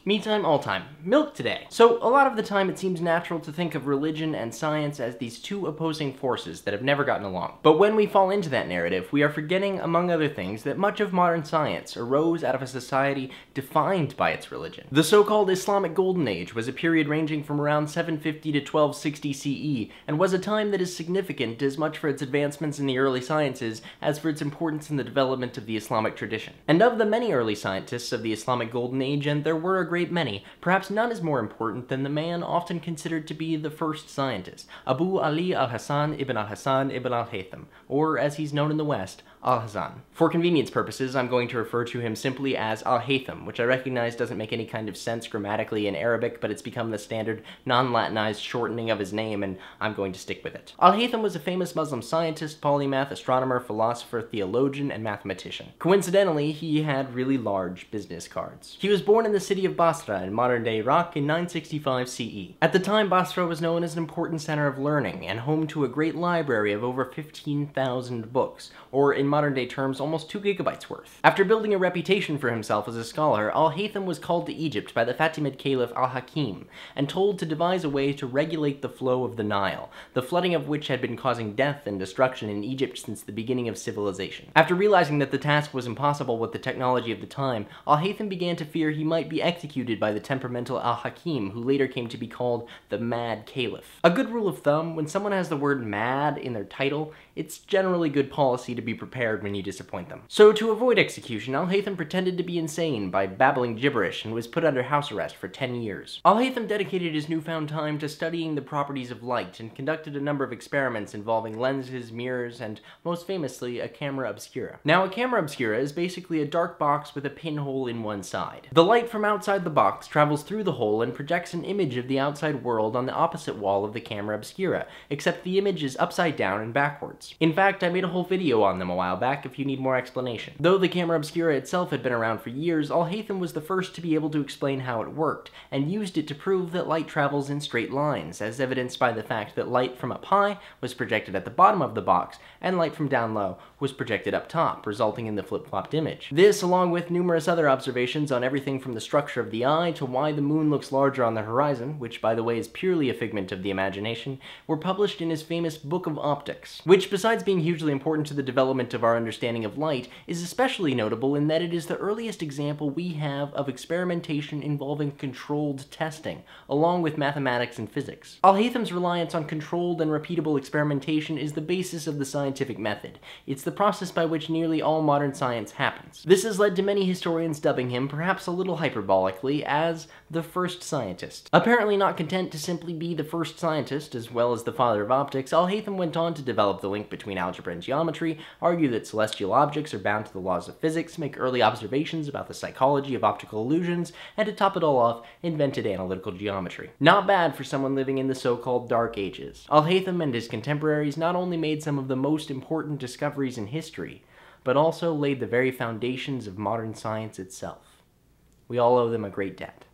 Me time, all time. Milk today. So, a lot of the time it seems natural to think of religion and science as these two opposing forces that have never gotten along. But when we fall into that narrative, we are forgetting, among other things, that much of modern science arose out of a society defined by its religion. The so-called Islamic Golden Age was a period ranging from around 750 to 1260 CE, and was a time that is significant as much for its advancements in the early sciences as for its importance in the development of the Islamic tradition. And of the many early scientists of the Islamic Golden Age, and there were a great many, perhaps none is more important than the man often considered to be the first scientist, Abu Ali al-Hasan ibn al-Hasan ibn al-Haytham, or as he's known in the West, Al-Hasan. For convenience purposes, I'm going to refer to him simply as Al-Haytham, which I recognize doesn't make any kind of sense grammatically in Arabic, but it's become the standard non-Latinized shortening of his name, and I'm going to stick with it. Al-Haytham was a famous Muslim scientist, polymath, astronomer, philosopher, theologian, and mathematician. Coincidentally, he had really large business cards. He was born in the city of Basra in modern-day Iraq in 965 CE. At the time, Basra was known as an important center of learning, and home to a great library of over 15,000 books, or in modern-day terms, almost 2 gigabytes worth. After building a reputation for himself as a scholar, Al-Haytham was called to Egypt by the Fatimid Caliph Al-Hakim, and told to devise a way to regulate the flow of the Nile, the flooding of which had been causing death and destruction in Egypt since the beginning of civilization. After realizing that the task was impossible with the technology of the time, Al-Haytham began to fear he might be executed by the temperamental Al-Hakim, who later came to be called the Mad Caliph. A good rule of thumb, when someone has the word mad in their title, it's generally good policy to be prepared when you disappoint them. So to avoid execution, Al-Haytham pretended to be insane by babbling gibberish and was put under house arrest for 10 years. Al-Haytham dedicated his newfound time to studying the properties of light and conducted a number of experiments involving lenses, mirrors, and most famously, a camera obscura. Now, a camera obscura is basically a dark box with a pinhole in one side. The light from outside the box travels through the hole and projects an image of the outside world on the opposite wall of the camera obscura, except the image is upside down and backwards. In fact, I made a whole video on them a while back if you need more explanation. Though the camera obscura itself had been around for years, Al-Haytham was the first to be able to explain how it worked, and used it to prove that light travels in straight lines, as evidenced by the fact that light from up high was projected at the bottom of the box, and light from down low was projected up top, resulting in the flip-flopped image. This, along with numerous other observations on everything from the structure of the eye to why the moon looks larger on the horizon, which by the way is purely a figment of the imagination, were published in his famous Book of Optics, which besides being hugely important to the development of our understanding of light, is especially notable in that it is the earliest example we have of experimentation involving controlled testing, along with mathematics and physics. Al-Haytham's reliance on controlled and repeatable experimentation is the basis of the scientific method. It's the process by which nearly all modern science happens. This has led to many historians dubbing him, perhaps a little hyperbolically, as the first scientist. Apparently not content to simply be the first scientist, as well as the father of optics, Al-Haytham went on to develop the link between algebra and geometry, argue that celestial objects are bound to the laws of physics, make early observations about the psychology of optical illusions, and to top it all off, invented analytical geometry. Not bad for someone living in the so-called Dark Ages. Al-Haytham and his contemporaries not only made some of the most important discoveries in history, but also laid the very foundations of modern science itself. We all owe them a great debt.